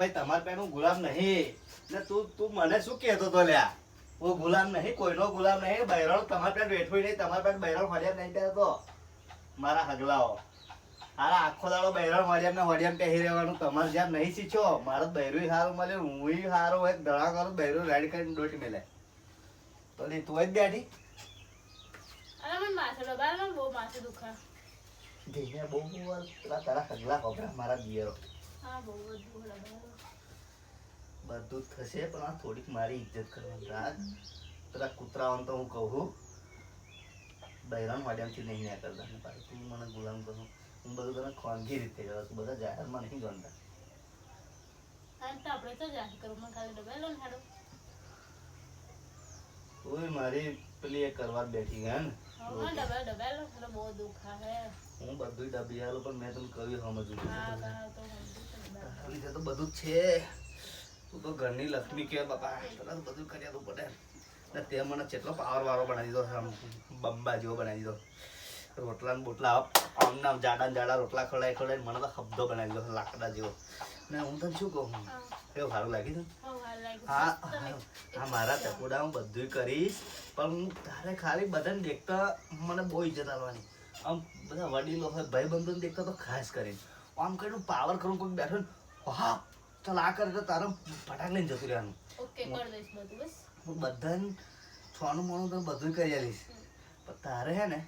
ભાઈ તમાર પાસે હું ગુલામ નહીં ને તું મને શું કહેતો તો લ્યા હું ગુલામ નહીં કોઈનો ગુલામ નહીં બૈરાણ તમાર પાસે બેઠો નહીં તમાર પાસે બૈરાણ હળિયામ નહીં પહેરતો મારા હગલાઓ હારા આખો દાડો બૈરાણ હળિયામ ને હળિયામ પહેરી રહેવાનું તમારે જેમ નહીં શીખ્યો મારો બૈરું સારું મળે હું સારું એક દડા કરું બૈરું રેડી કરીને ડોટી મેલે તો તું જ બેઠી અરે મને માથું દબાડે બહુ માથું દુખે ધીમે બહુ પેલા તારા હગલા ખબરા મારા દિયરો હા બહુ બધું દબાડે બધું જ થશે પણ આ થોડીક મારી ઇજ્જત કરવાની રાખ પેલા કૂતરાઓને તો હું કહું બૈરાણ વાડિયામથી નહીં ના કરતા ને પાછું તું મને ગુલામ કરું હું બધું તને ખોનગી રીતે કરું તું બધા જાહેરમાં નહીં ગણતા હા તો આપણે તો જાહેર કરું મને ખાલી દબાઈ લો ને હાડો તું મારી પેલી એ કરવા જ બેઠી ગયા ને હા દબાઈ લો એટલે બહુ દુખા હે હું બધું ડબી આલો પણ મેં તને કહ્યું સમજવું હા તો સમજુ લીધે તો બધું જ છે તું તો ઘરની લક્ષ્મી કે બાપા તને તો બધું કરી આપવું પડે ને તે મને કેટલો પાવર વાળો બનાવી દીધો આમ બંબા જેવો બનાવી દીધો રોટલા ને બોટલા આમ નામ જાડા રોટલા ખવડાવી મને તો શબ્દો બનાવી દીધો લાકડા જેવો ને હું તને શું કહું એવું સારું લાગ્યું હા હા મારા ટકોડા હું બધું કરીશ પણ હું તારે ખાલી બધાને દેખતા મને બહુ ઇજ્જત આવવાની આમ બધા વડીલો હોય ભાઈ બંધોને દેખતા તો ખાસ કરીને આમ કરીને પાવર કરું કોઈ બેઠો ને હા ચાલ આ કરે તો તારે ફટાક લઈને જતું રહેવાનું ઓકે કરી દઈશ બધું બસ હું બધાને છોનું મોનું તો બધું કરી આવીશ પણ તારે હે ને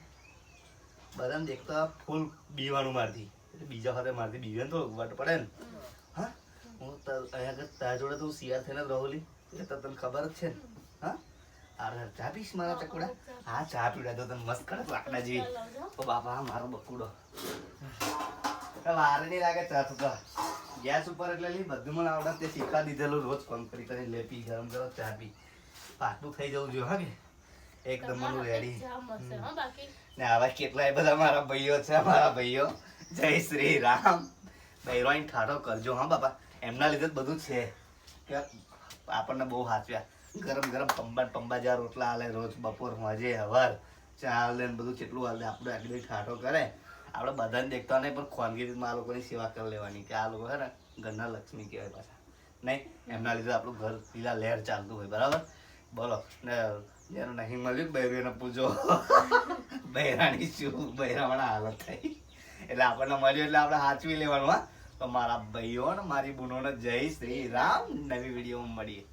બધાને દેખતા ફૂલ બીવાનું મારથી એટલે બીજા સાથે મારથી બીવે તો વાટ પડે ને હા હું અહીંયા આગળ તારા જોડે તો શિયાળ થઈને જ રહોલી એટલે તો તને ખબર જ છે ને હા અરે ચા પીશ મારા ચકુડા હા ચા પીવડા તો તને મસ્ત કરે લાકડા જેવી તો બાપા મારો બકુડો વાર નહીં લાગે ચા તો ગેસ ઉપર એટલે બધું મને આવડે તે શીખવા દીધેલું રોજ ફોન કરી લે પી ગરમ કરો ચા પી પાકું થઈ જવું જોઈએ હા કે એકદમ મનું રેડી ને આવા કેટલાય બધા મારા ભાઈઓ છે મારા ભાઈઓ જય શ્રી રામ બૈરોઈન ઠાઠો કરજો હા બાપા એમના લીધે જ બધું છે કે આપણને બહુ હાચવ્યા ગરમ ગરમ પંબા જ્યાં રોટલા હાલે રોજ બપોર મજે હવાર ચા હાલે ને બધું કેટલું હાલે આપણે આટલી ઠાઠો કરે આપણે બધાને દેખતા નહીં પણ ખોનગીરીમાં આ લોકોની સેવા કરી લેવાની કે આ લોકો છે ને ઘરના લક્ષ્મી કહેવાય પાછા નહીં એમના લીધે આપણું ઘર લીલા લહેર ચાલતું હોય બરાબર બોલો ને જેનું નહીં મળ્યું બૈરું એને પૂછો બૈરાની શું બૈરાવાળા હાલત થઈ એટલે આપણને મળ્યું એટલે આપણે સાચવી લેવાનું હા તો મારા ભાઈઓ ને મારી બુનોને જય શ્રી રામ નવી વિડીયોમાં મળીએ.